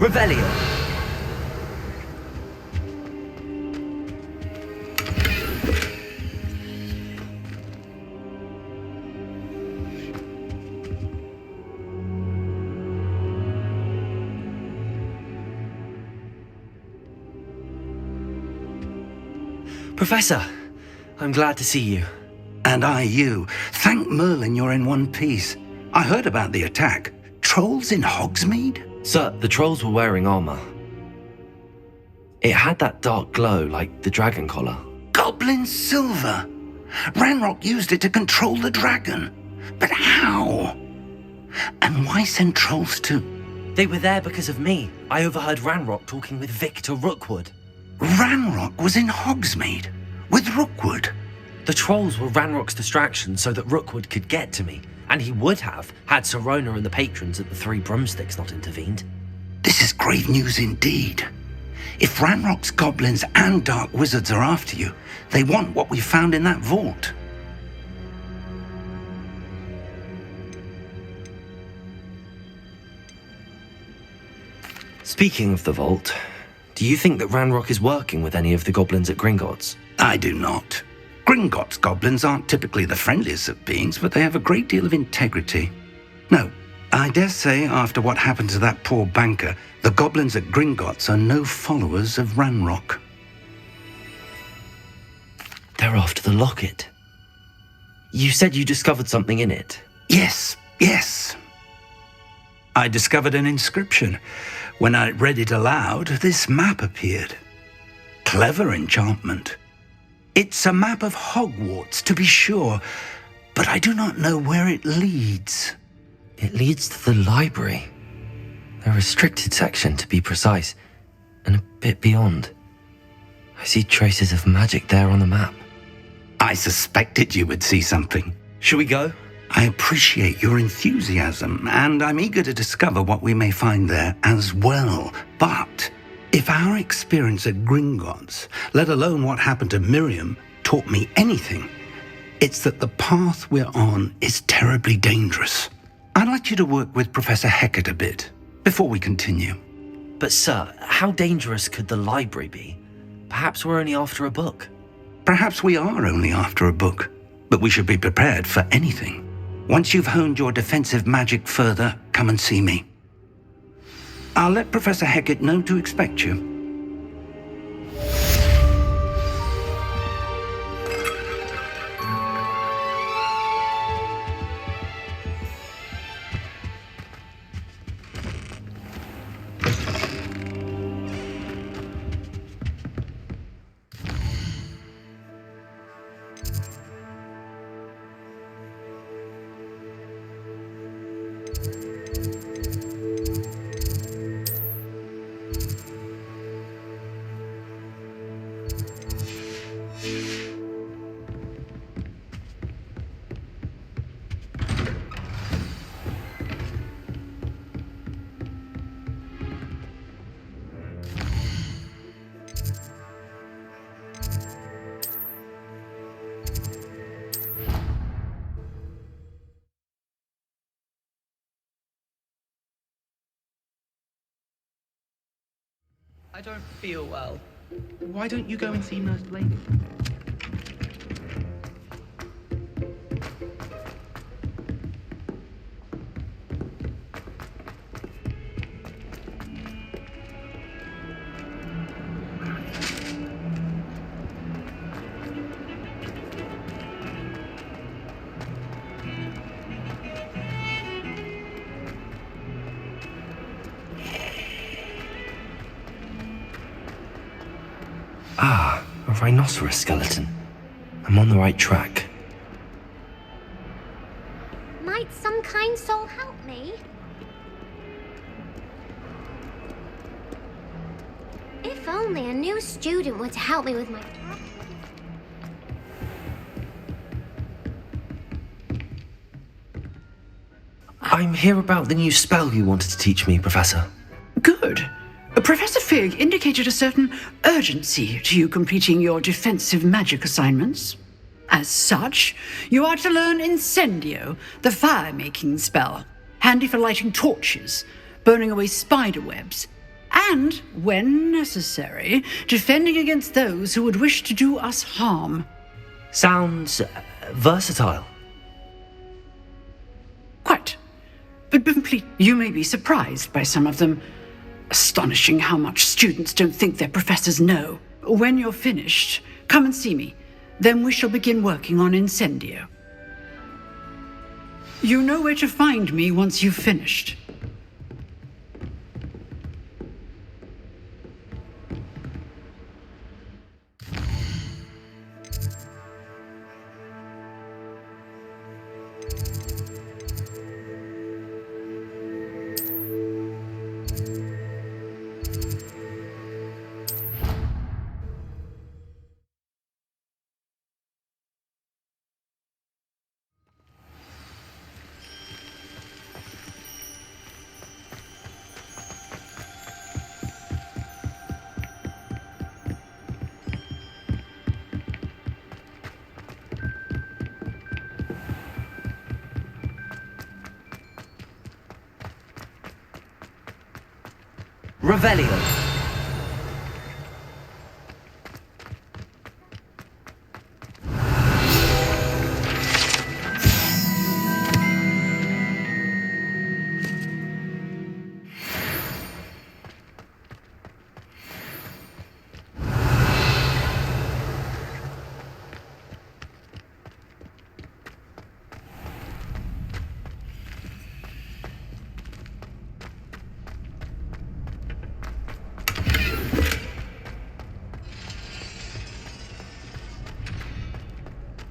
Revelio. Professor, I'm glad to see you. And I you. Thank Merlin you're in one piece. I heard about the attack. Trolls in Hogsmeade? Sir, the trolls were wearing armor. It had that dark glow like the dragon collar. Goblin silver! Ranrock used it to control the dragon. But how? And why send trolls to... They were there because of me. I overheard Ranrock talking with Victor Rookwood. Ranrock was in Hogsmeade with Rookwood. The trolls were Ranrock's distraction so that Rookwood could get to me, and he would have had Sirona and the patrons at the Three Broomsticks not intervened. This is grave news indeed. If Ranrock's goblins and dark wizards are after you, they want what we found in that vault. Speaking of the vault, do you think that Ranrock is working with any of the goblins at Gringotts? I do not. Gringotts goblins aren't typically the friendliest of beings, but they have a great deal of integrity. No, I dare say after what happened to that poor banker, the goblins at Gringotts are no followers of Ranrock. They're after the locket. You said you discovered something in it. Yes. I discovered an inscription. When I read it aloud, this map appeared. Clever enchantment. It's a map of Hogwarts, to be sure, but I do not know where it leads. It leads to the library. The restricted section, to be precise, and a bit beyond. I see traces of magic there on the map. I suspected you would see something. Shall we go? I appreciate your enthusiasm, and I'm eager to discover what we may find there as well. But if our experience at Gringotts, let alone what happened to Miriam, taught me anything, it's that the path we're on is terribly dangerous. I'd like you to work with Professor Hecat a bit before we continue. But sir, how dangerous could the library be? Perhaps we're only after a book. Perhaps we are only after a book, but we should be prepared for anything. Once you've honed your defensive magic further, come and see me. I'll let Professor Hecat know to expect you. I don't feel well. Why don't you go and see Nurse Lady? Ah, a rhinoceros skeleton. I'm on the right track. Might some kind soul help me? If only a new student were to help me with my task. I'm here about the new spell you wanted to teach me, Professor. Good. Professor Fig indicated a certain urgency to you completing your defensive magic assignments. As such, you are to learn Incendio, the fire-making spell, handy for lighting torches, burning away spider webs, and, when necessary, defending against those who would wish to do us harm. Sounds versatile. Quite. But you may be surprised by some of them. Astonishing how much students don't think their professors know. When you're finished, come and see me. Then we shall begin working on Incendio. You know where to find me once you've finished. Revelio.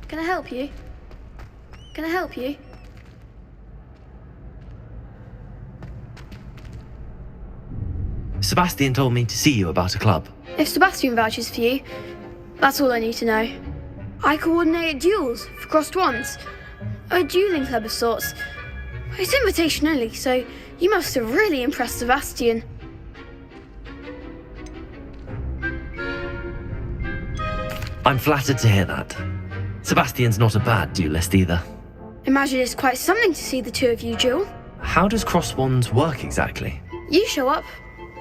Can I help you? Can I help you? Sebastian told me to see you about a club. If Sebastian vouches for you, that's all I need to know. I coordinate duels for crossed wands. A dueling club of sorts. It's invitation only, so you must have really impressed Sebastian. I'm flattered to hear that. Sebastian's not a bad duelist either. Imagine it's quite something to see the two of you duel. How does cross wands work exactly? You show up,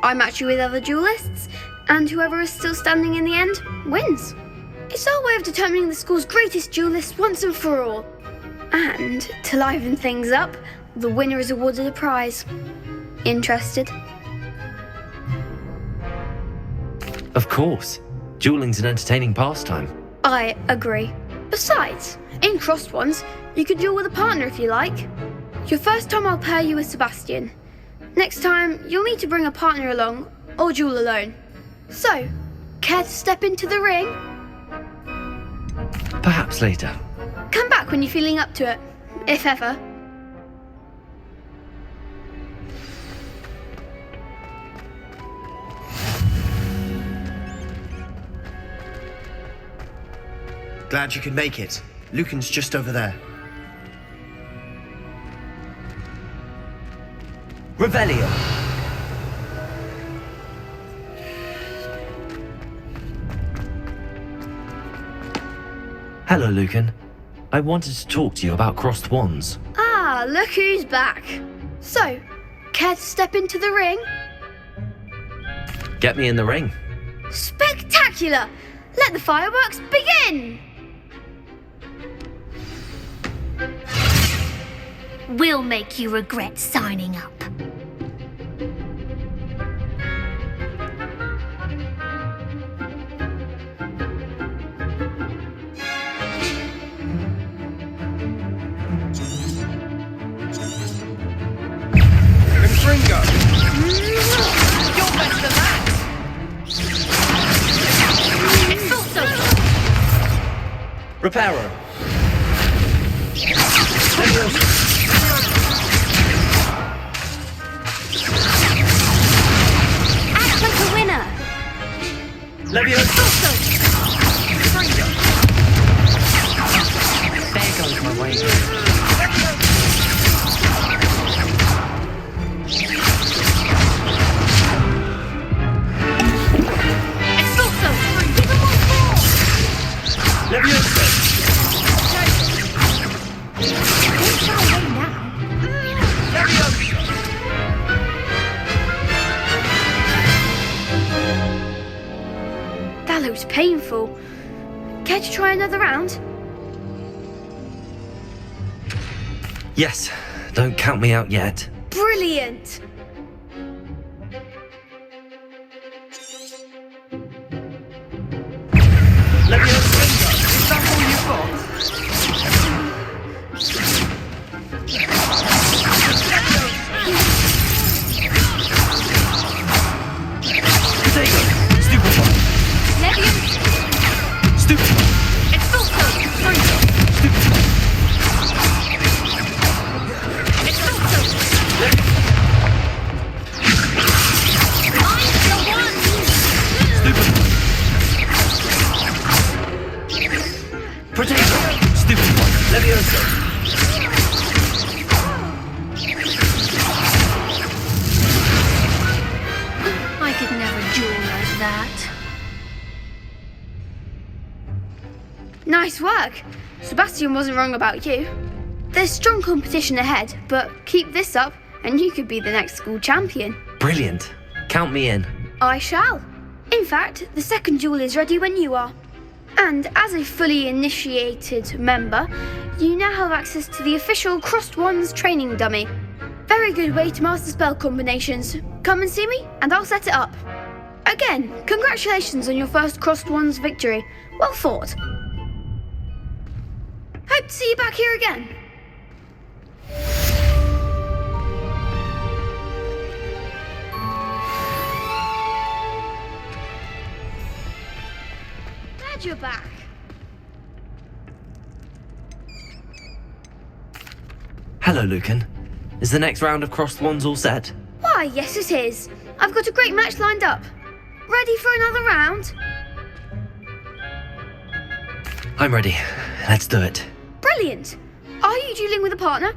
I match you with other duelists, and whoever is still standing in the end wins. It's our way of determining the school's greatest duelist once and for all. And, to liven things up, the winner is awarded a prize. Interested? Of course. Dueling's an entertaining pastime. I agree. Besides, in crossed ones, you could duel with a partner if you like. Your first time I'll pair you with Sebastian. Next time, you'll need to bring a partner along, or duel alone. So, care to step into the ring? Perhaps later. Come back when you're feeling up to it, if ever. Glad you could make it. Lucan's just over there. Revelio. Hello, Lucan. I wanted to talk to you about crossed wands. Ah, look who's back. So, care to step into the ring? Get me in the ring. Spectacular! Let the fireworks begin! We'll make you regret signing up. Gringo! You're better than that! Reparo. Act like a winner! Leviosa. There goes my wager. Leviosa. most painful. Care to try another round? Yes, don't count me out yet. Brilliant! Is that all you've got? I could never duel like that. Nice work. Sebastian wasn't wrong about you. There's strong competition ahead, but keep this up and you could be the next school champion. Brilliant. Count me in. I shall. In fact, the second duel is ready when you are. And as a fully initiated member, you now have access to the official Crossed Wands training dummy. Very good way to master spell combinations. Come and see me, and I'll set it up. Again, congratulations on your first Crossed Wands victory. Well fought. Hope to see you back here again. Glad you're back. Hello, Lucan. Is the next round of Crossed Wands all set? Why, yes it is. I've got a great match lined up. Ready for another round? I'm ready. Let's do it. Brilliant. Are you dueling with a partner?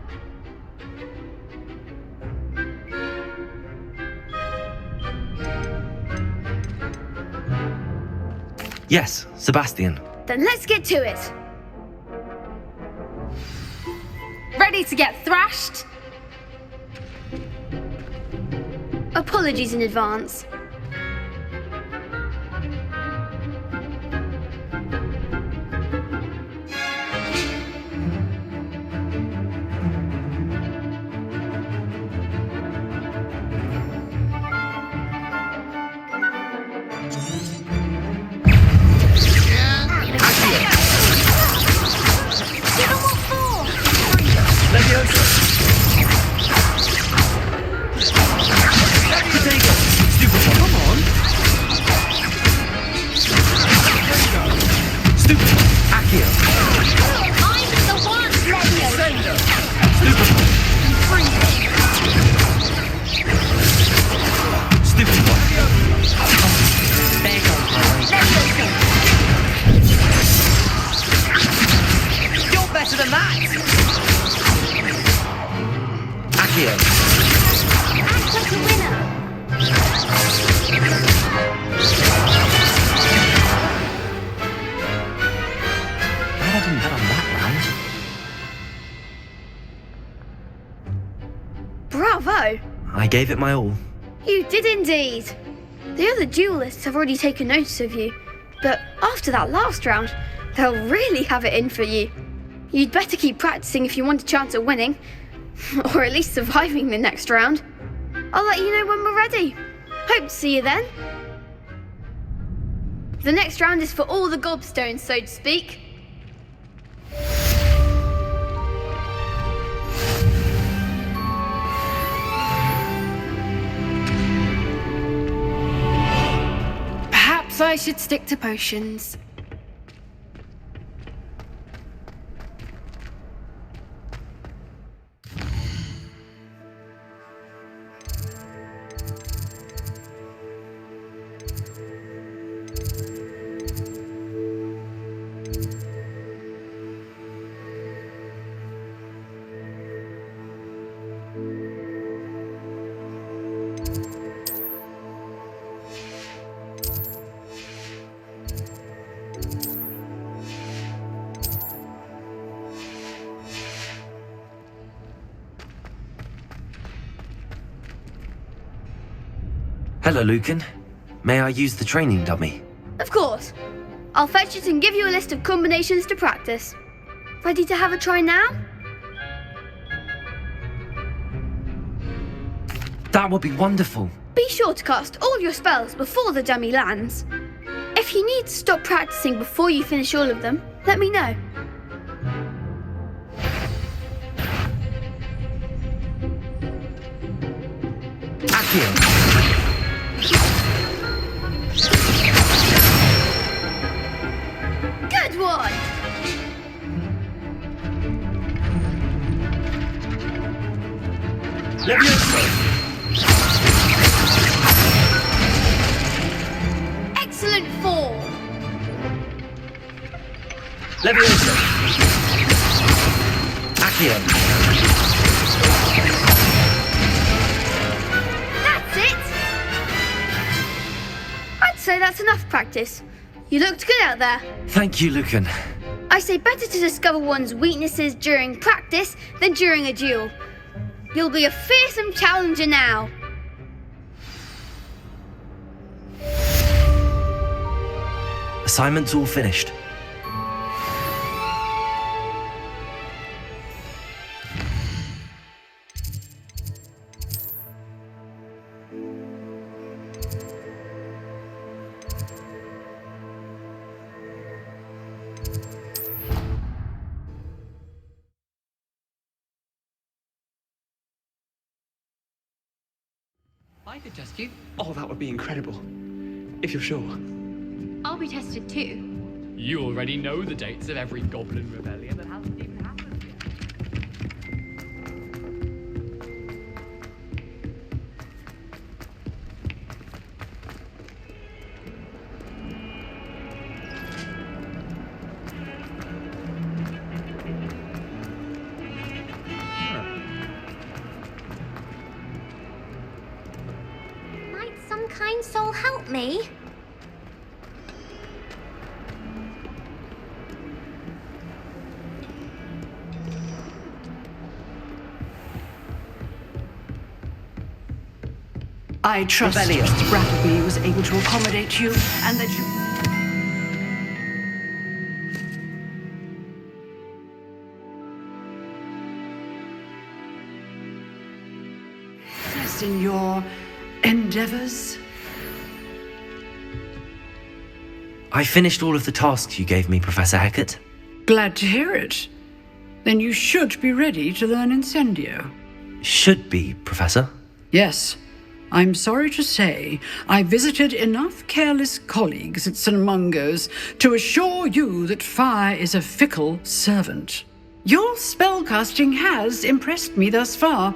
Yes, Sebastian. Then let's get to it. Ready to get thrashed? Apologies in advance. Bravo! I gave it my all. You did indeed. The other duelists have already taken notice of you, but after that last round, they'll really have it in for you. You'd better keep practicing if you want a chance at winning, or at least surviving the next round. I'll let you know when we're ready. Hope to see you then. The next round is for all the gobstones, so to speak. Perhaps I should stick to potions. Hello, Lucan. May I use the training dummy? Of course. I'll fetch it and give you a list of combinations to practice. Ready to have a try now? That would be wonderful. Be sure to cast all your spells before the dummy lands. If you need to stop practicing before you finish all of them, let me know. Accio. Good one! Excellent form! Levioso. Accio. That's it! I'd say that's enough practice. You looked good out there. Thank you, Lucan. I say better to discover one's weaknesses during practice than during a duel. You'll be a fearsome challenger now. Assignment's all finished. I could test you. Oh, that would be incredible. If you're sure. I'll be tested too. You already know the dates of every goblin rebellion that hasn't even happened yet. Might some kind soul help me? I trust Rebellion. Mr. Brattleby was able to accommodate you, and that you... in your endeavors? I finished all of the tasks you gave me, Professor Hecat. Glad to hear it. Then you should be ready to learn Incendio. Should be, Professor. Yes. I'm sorry to say, I visited enough careless colleagues at St. Mungo's to assure you that fire is a fickle servant. Your spellcasting has impressed me thus far,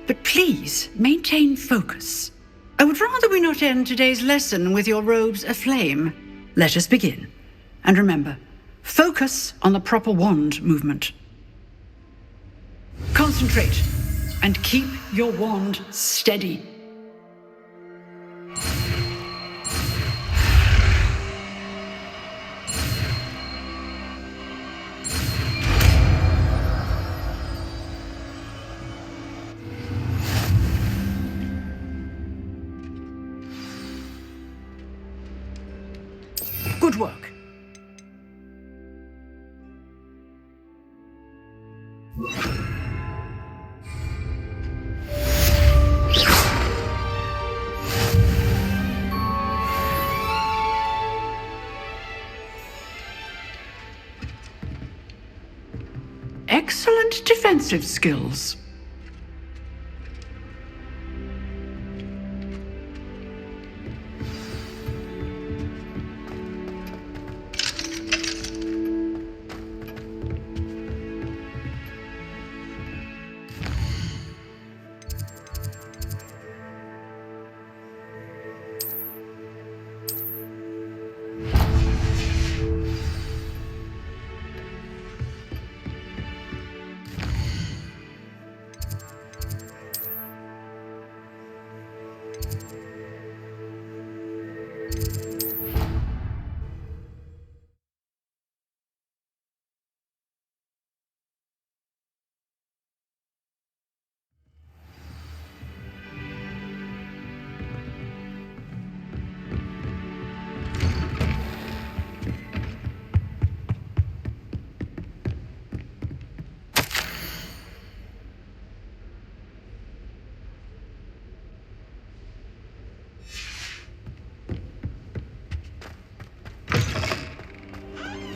but please maintain focus. I would rather we not end today's lesson with your robes aflame. Let us begin. And remember, focus on the proper wand movement. Concentrate and keep your wand steady. Good work. Excellent defensive skills.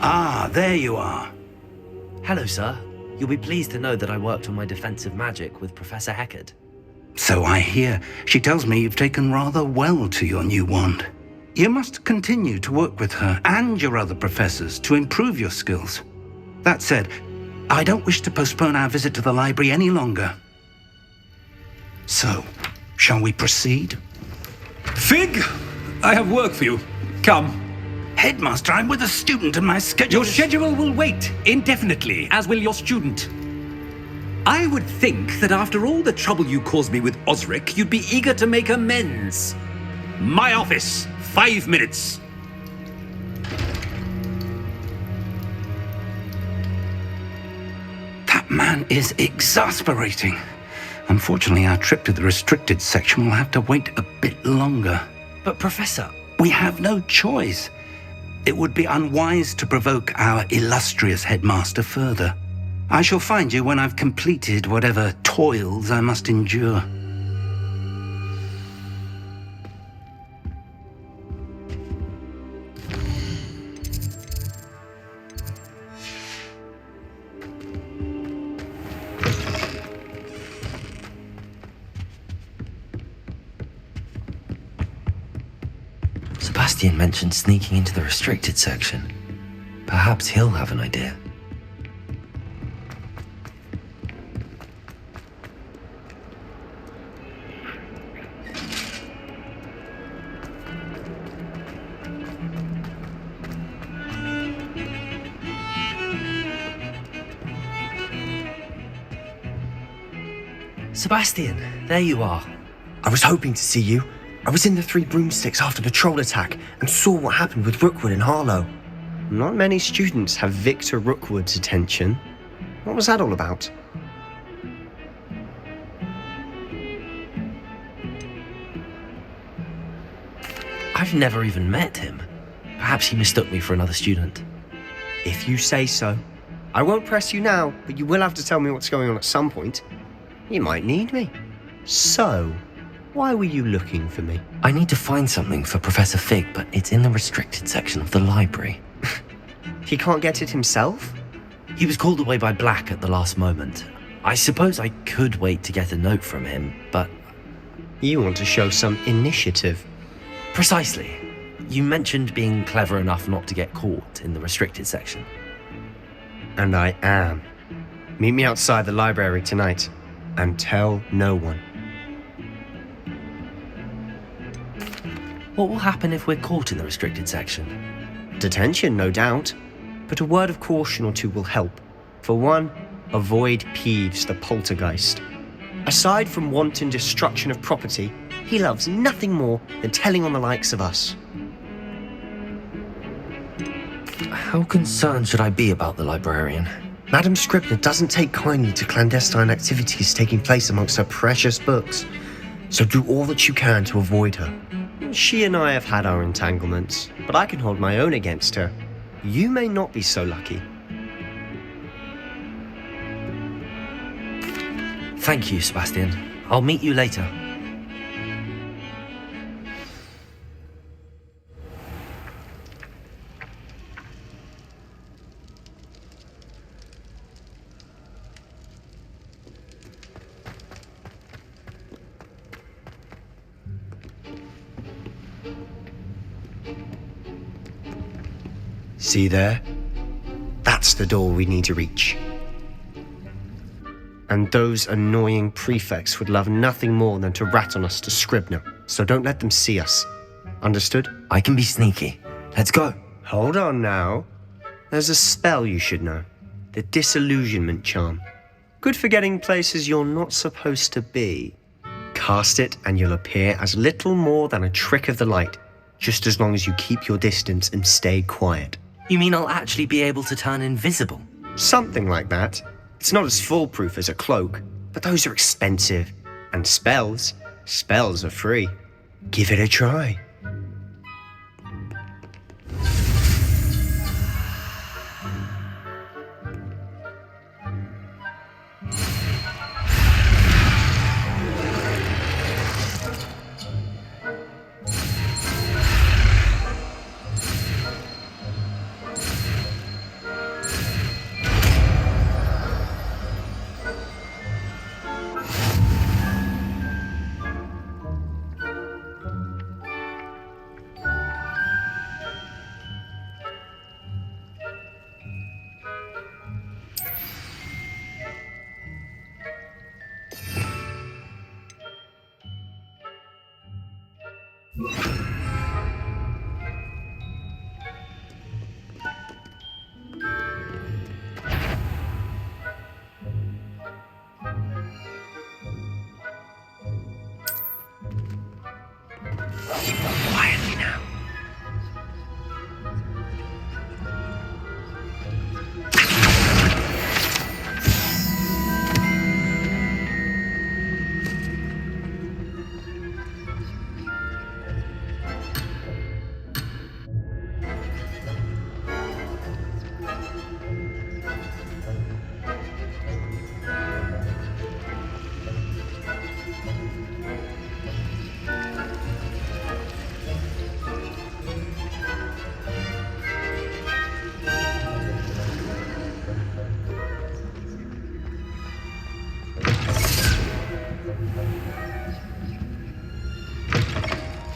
Ah, there you are. Hello, sir. You'll be pleased to know that I worked on my defensive magic with Professor Heckard. So I hear. She tells me you've taken rather well to your new wand. You must continue to work with her and your other professors to improve your skills. That said, I don't wish to postpone our visit to the library any longer. So, shall we proceed? Fig, I have work for you. Come. Headmaster, I'm with a student and my schedule... Your schedule will wait indefinitely, as will your student. I would think that after all the trouble you caused me with Osric, you'd be eager to make amends. My office, 5 minutes. That man is exasperating. Unfortunately, our trip to the restricted section will have to wait a bit longer. But Professor... We have no choice. It would be unwise to provoke our illustrious headmaster further. I shall find you when I've completed whatever toils I must endure. Sebastian mentioned sneaking into the restricted section. Perhaps he'll have an idea. Sebastian, there you are. I was hoping to see you. I was in the Three Broomsticks after the troll attack and saw what happened with Rookwood and Harlow. Not many students have Victor Rookwood's attention. What was that all about? I've never even met him. Perhaps he mistook me for another student. If you say so. I won't press you now, but you will have to tell me what's going on at some point. You might need me. So, why were you looking for me? I need to find something for Professor Fig, but it's in the restricted section of the library. He can't get it himself? He was called away by Black at the last moment. I suppose I could wait to get a note from him, but... You want to show some initiative. Precisely. You mentioned being clever enough not to get caught in the restricted section. And I am. Meet me outside the library tonight, and tell no one. What will happen if we're caught in the restricted section? Detention, no doubt. But a word of caution or two will help. For one, avoid Peeves the poltergeist. Aside from wanton destruction of property, he loves nothing more than telling on the likes of us. How concerned should I be about the librarian? Madam Scribner doesn't take kindly to clandestine activities taking place amongst her precious books. So do all that you can to avoid her. She and I have had our entanglements, but I can hold my own against her. You may not be so lucky. Thank you, Sebastian. I'll meet you later. See there? That's the door we need to reach. And those annoying prefects would love nothing more than to rat on us to Scribner, so don't let them see us. Understood? I can be sneaky. Let's go. Hold on now. There's a spell you should know. The Disillusionment Charm. Good for getting places you're not supposed to be. Cast it and you'll appear as little more than a trick of the light, just as long as you keep your distance and stay quiet. You mean I'll actually be able to turn invisible? Something like that. It's not as foolproof as a cloak, but those are expensive. And spells are free. Give it a try. Quietly now.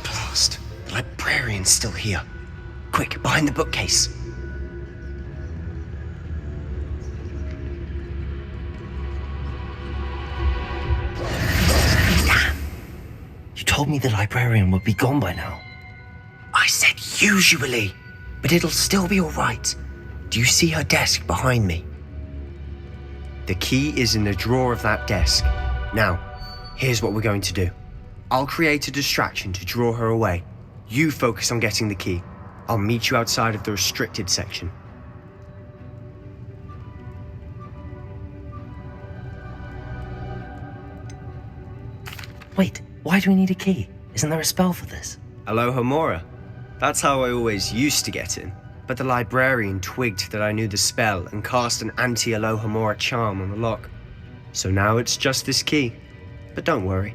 Blast! The librarian's still here. Quick, behind the bookcase. Damn! You told me the librarian would be gone by now. I said usually, but it'll still be all right. Do you see her desk behind me? The key is in the drawer of that desk. Now, here's what we're going to do. I'll create a distraction to draw her away. You focus on getting the key. I'll meet you outside of the restricted section. Wait, why do we need a key? Isn't there a spell for this? Alohomora. That's how I always used to get in. But the librarian twigged that I knew the spell and cast an anti-Alohomora charm on the lock. So now it's just this key. But don't worry.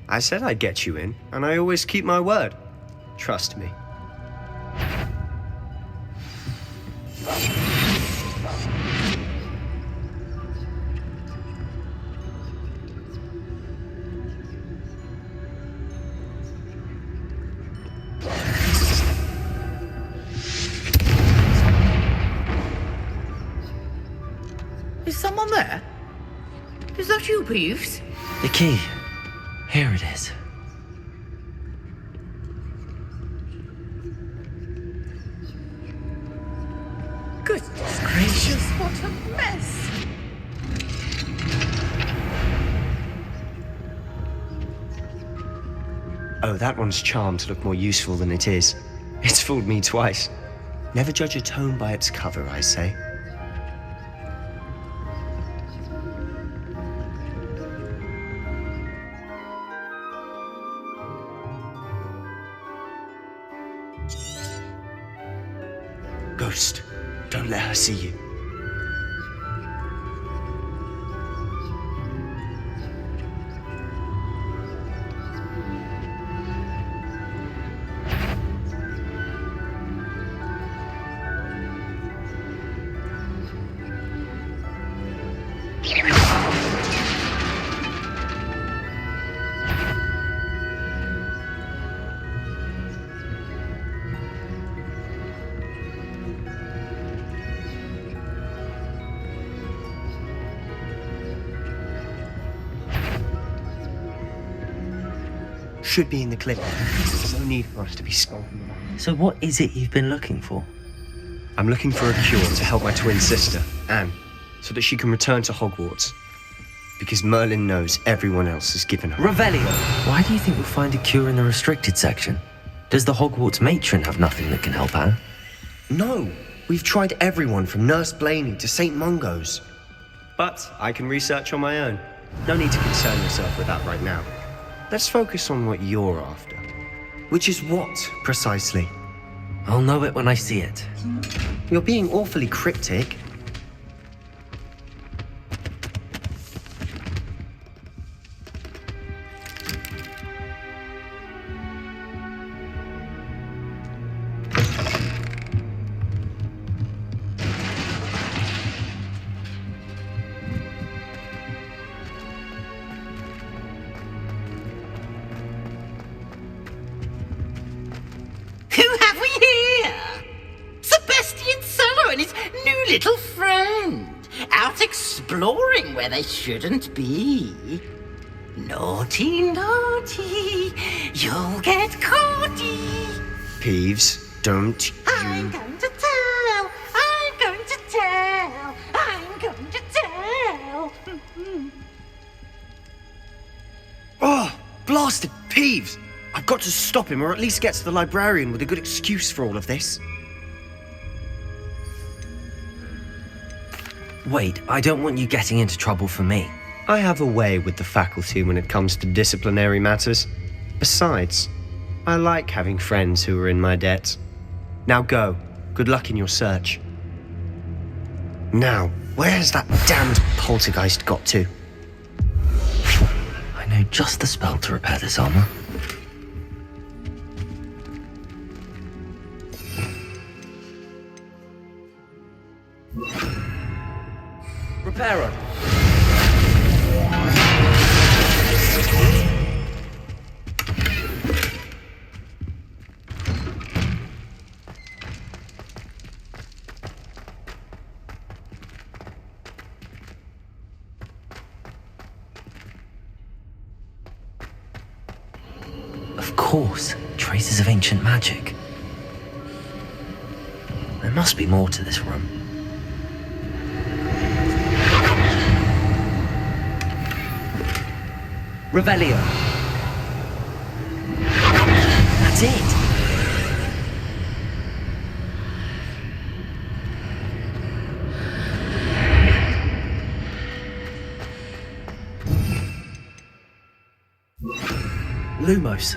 I said I'd get you in, and I always keep my word. Trust me. Is someone there? Is that you, Peeves? The key. Here it is. Goodness gracious, what a mess! Oh, that one's charmed to look more useful than it is. It's fooled me twice. Never judge a tome by its cover, I say. Ghost, don't let her see you. Should be in the clip. There's no need for us to be skulking around. So what is it you've been looking for? I'm looking for a cure to help my twin sister, Anne, so that she can return to Hogwarts. Because Merlin knows everyone else has given her. Revelio! Why do you think we'll find a cure in the restricted section? Does the Hogwarts matron have nothing that can help Anne? No! We've tried everyone from Nurse Blaney to St. Mungo's. But I can research on my own. No need to concern yourself with that right now. Let's focus on what you're after. Which is what, precisely? I'll know it when I see it. You're being awfully cryptic. Little friend, out exploring where they shouldn't be. Naughty, naughty, you'll get caught. Peeves, don't I'm going to tell! I'm going to tell! I'm going to tell! Oh, blasted Peeves! I've got to stop him, or at least get to the librarian with a good excuse for all of this. Wait, I don't want you getting into trouble for me. I have a way with the faculty when it comes to disciplinary matters. Besides, I like having friends who are in my debt. Now go. Good luck in your search. Now, where's that damned poltergeist got to? I know just the spell to repair this armor. Repairer! Of course, traces of ancient magic. There must be more to this room. Revelio. That's it. Lumos.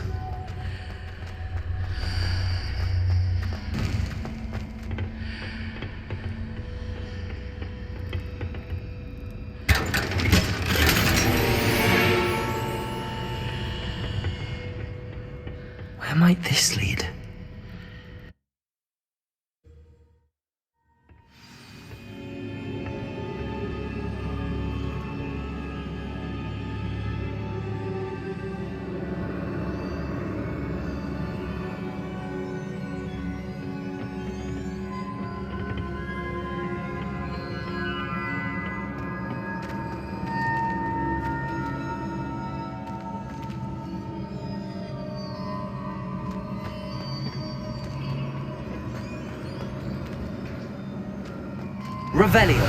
Where might this lead? Revelio.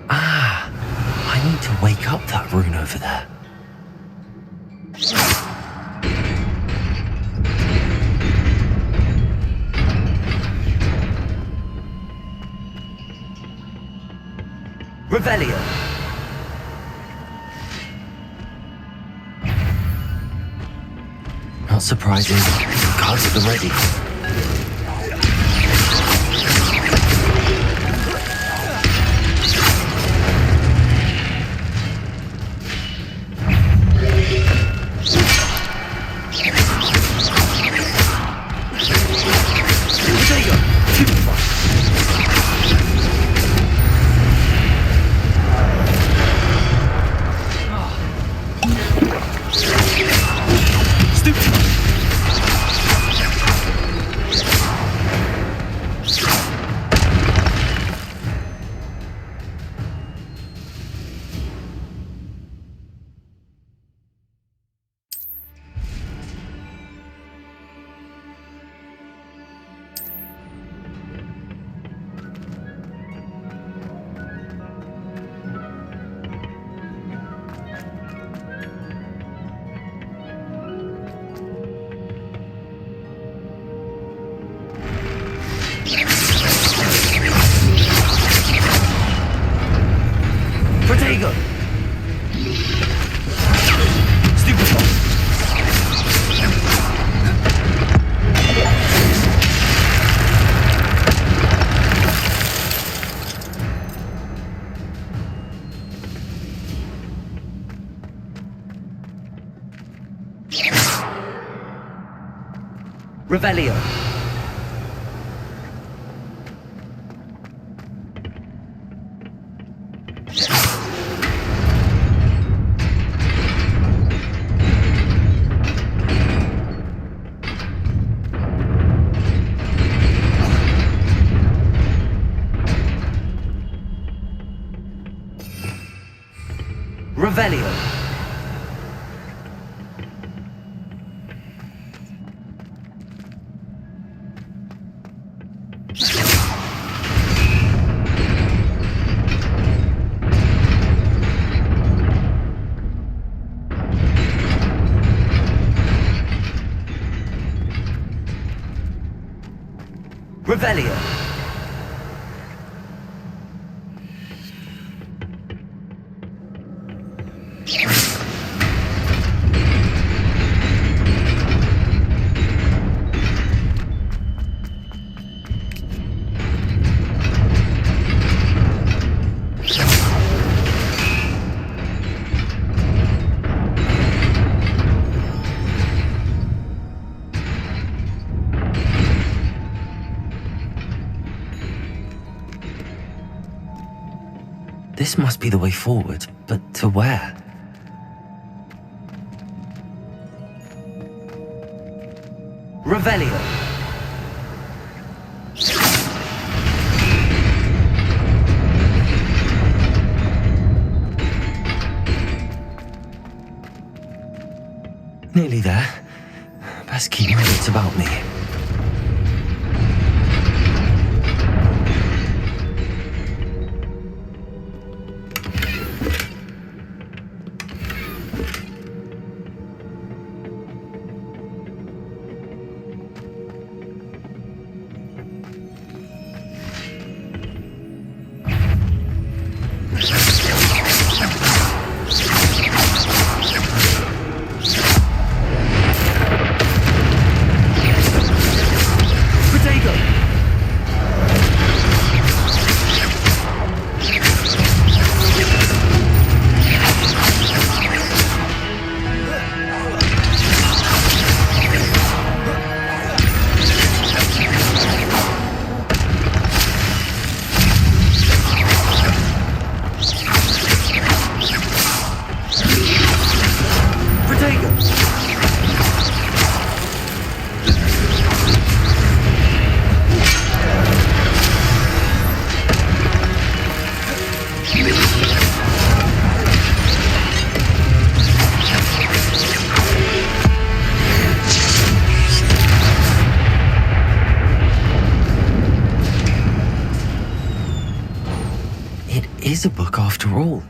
Ah, I need to wake up that rune over there. Revelio. Not surprising. Guards at the ready. Protagonist! Revelio. Revelio. Revelio! This must be the way forward, but to where? Revelio! Nearly there. Best keep my wits about me. Is a book after all.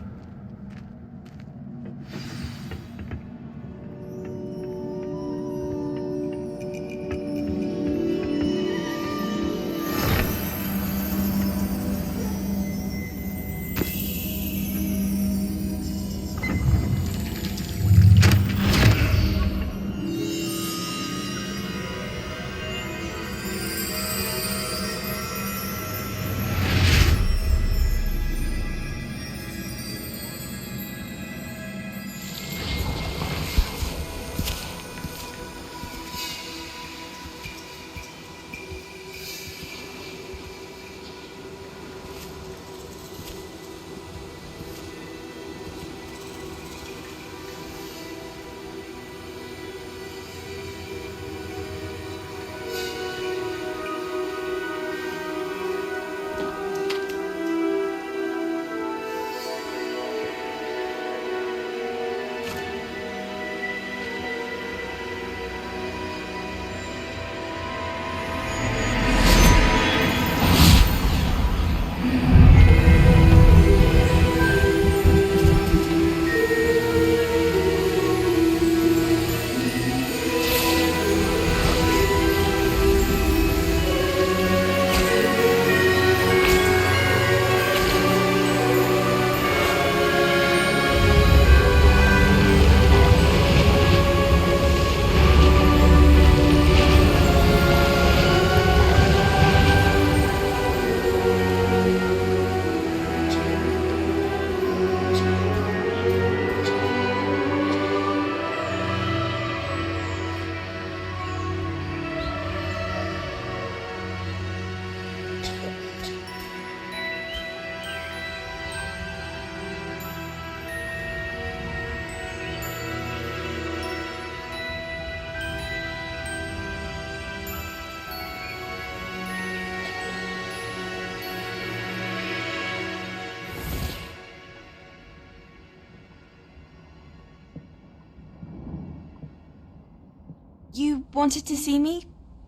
You wanted to see me?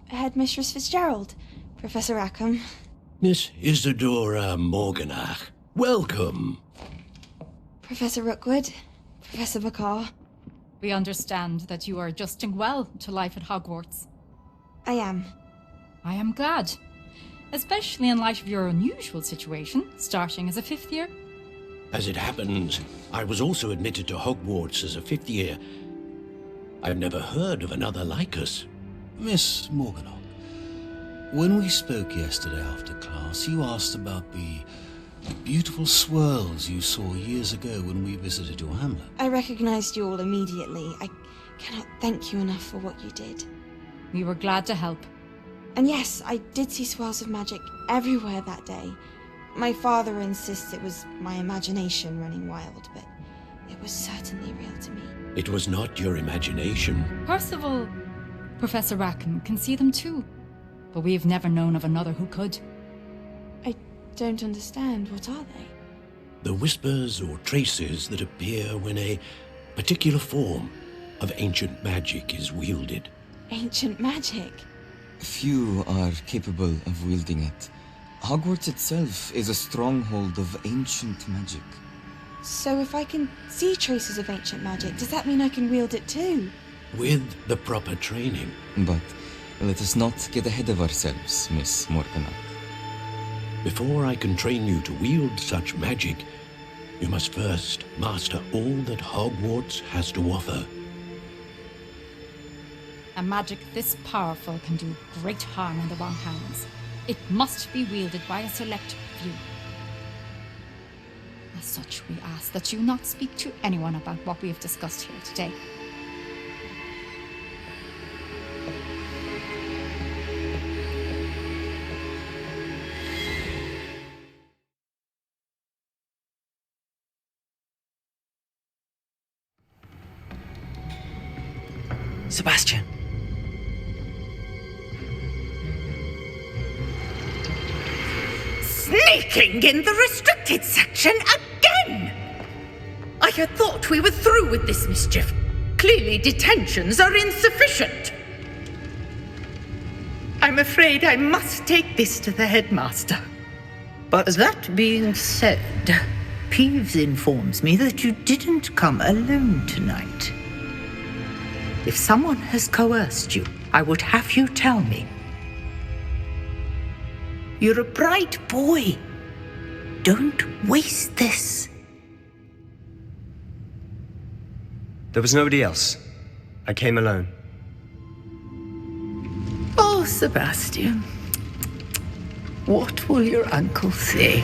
Headmistress Fitzgerald, Professor Rackham. Miss Isadora Morganach, welcome. Professor Rookwood, Professor Bakar. We understand that you are adjusting well to life at Hogwarts. I am. I am glad. especially in light of your unusual situation, starting as a 5th year. As it happens, I was also admitted to Hogwarts as a 5th year. I've never heard of another like us. Miss Morganock, when we spoke yesterday after class, you asked about the beautiful swirls you saw years ago when we visited your hamlet. I recognized you all immediately. I cannot thank you enough for what you did. We were glad to help. And yes, I did see swirls of magic everywhere that day. My father insists it was my imagination running wild, but it was certainly real to me. It was not your imagination. Percival, Professor Rackham can see them too, but we've never known of another who could. I don't understand. What are they? The whispers or traces that appear when a particular form of ancient magic is wielded. Ancient magic? Few are capable of wielding it. Hogwarts itself is a stronghold of ancient magic. So if I can see traces of ancient magic, does that mean I can wield it too? With the proper training. But let us not get ahead of ourselves, Miss Morganock. Before I can train you to wield such magic, you must first master all that Hogwarts has to offer. A magic this powerful can do great harm in the wrong hands. It must be wielded by a select few. As such, we ask that you not speak to anyone about what we have discussed here today. Sebastian! Sneaking in the restricted section again! I had thought we were through with this mischief. Clearly detentions are insufficient. I'm afraid I must take this to the headmaster. But that being said, Peeves informs me that you didn't come alone tonight. If someone has coerced you, I would have you tell me. You're a bright boy. Don't waste this. There was nobody else. I came alone. Oh, Sebastian. What will your uncle say?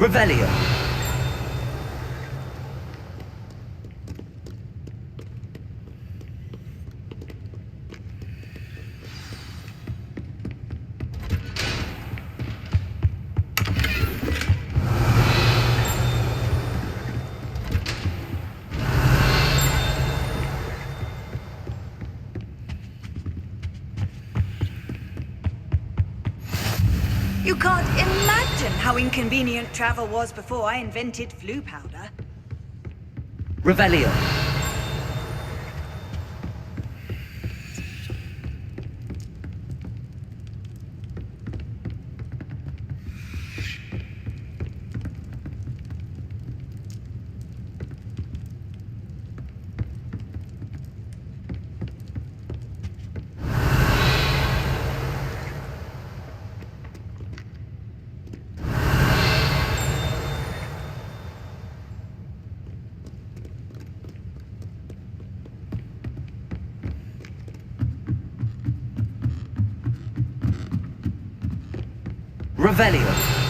Revelio. You can't imagine how inconvenient travel was before I invented flu powder. Revelio. Revelio.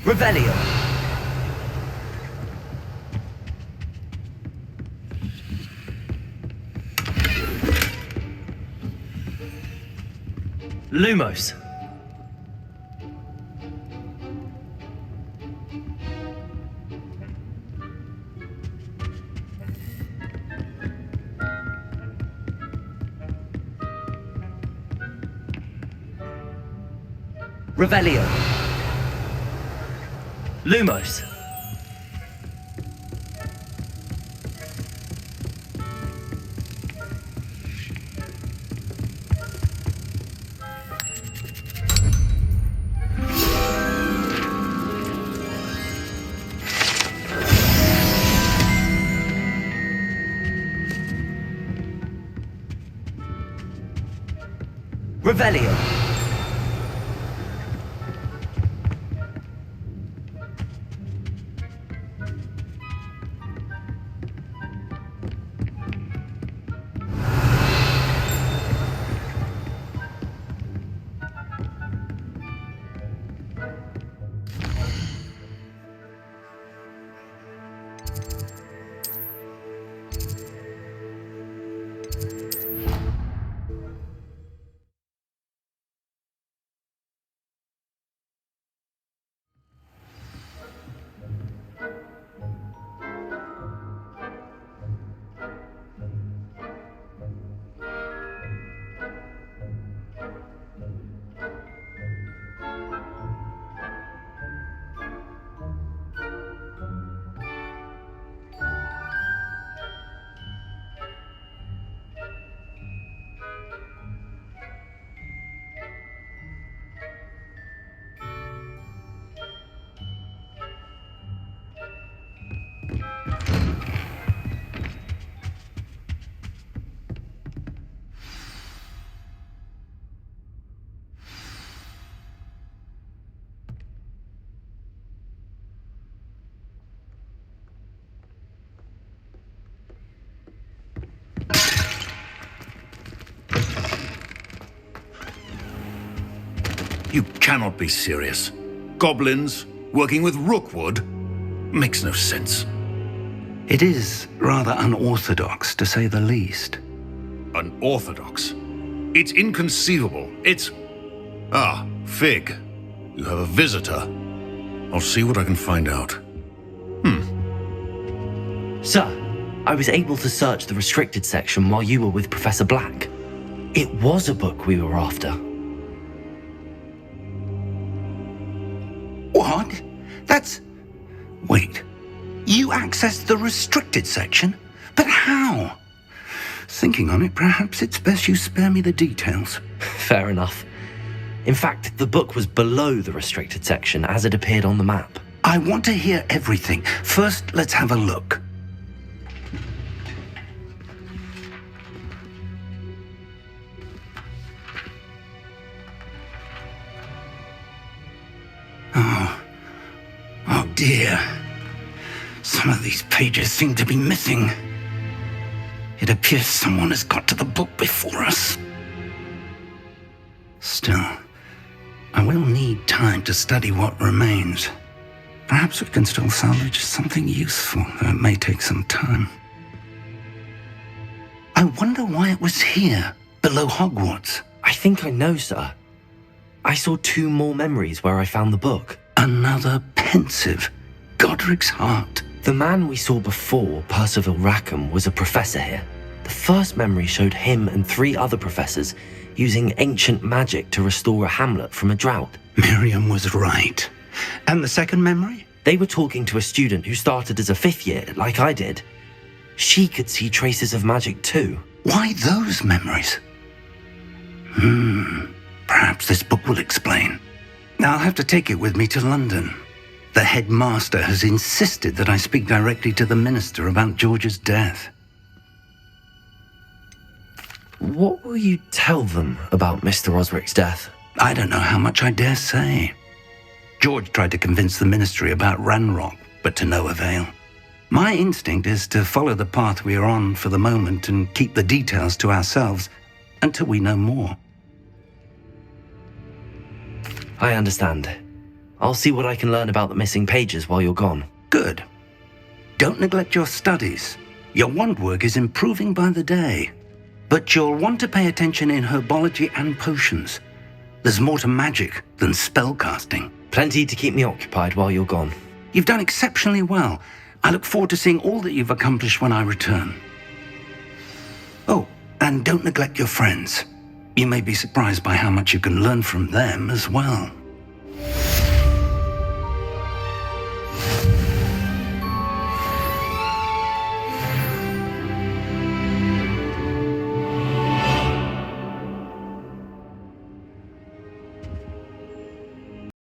Revelio. Lumos. Revelio. Lumos. Revelio. You cannot be serious. Goblins working with rookwood? Makes no sense. It is rather unorthodox, to say the least. Unorthodox? It's inconceivable. It's... Ah, Fig. You have a visitor. I'll see what I can find out. Sir, I was able to search the restricted section while you were with Professor Black. It was a book we were after. What? That's... Wait. You accessed the restricted section? But how? Thinking on it, perhaps it's best you spare me the details. Fair enough. In fact, the book was below the restricted section as it appeared on the map. I want to hear everything. First, let's have a look. Oh dear. Some of these pages seem to be missing. It appears someone has got to the book before us. Still, I will need time to study what remains. Perhaps we can still salvage something useful, though it may take some time. I wonder why it was here, below Hogwarts. I think I know, sir. I saw 2 more memories where I found the book. Another pensive. Godric's heart. The man we saw before, Percival Rackham, was a professor here. The first memory showed him and 3 other professors using ancient magic to restore a hamlet from a drought. Miriam was right. And the second memory? They were talking to a student who started as a 5th year, like I did. She could see traces of magic too. Why those memories? Perhaps this book will explain. I'll have to take it with me to London. The headmaster has insisted that I speak directly to the minister about George's death. What will you tell them about Mr. Osric's death? I don't know how much I dare say. George tried to convince the ministry about Ranrock, but to no avail. My instinct is to follow the path we are on for the moment and keep the details to ourselves until we know more. I understand. I'll see what I can learn about the missing pages while you're gone. Good. Don't neglect your studies. Your wand work is improving by the day. But you'll want to pay attention in herbology and potions. There's more to magic than spellcasting. Plenty to keep me occupied while you're gone. You've done exceptionally well. I look forward to seeing all that you've accomplished when I return. Oh, and don't neglect your friends. You may be surprised by how much you can learn from them as well.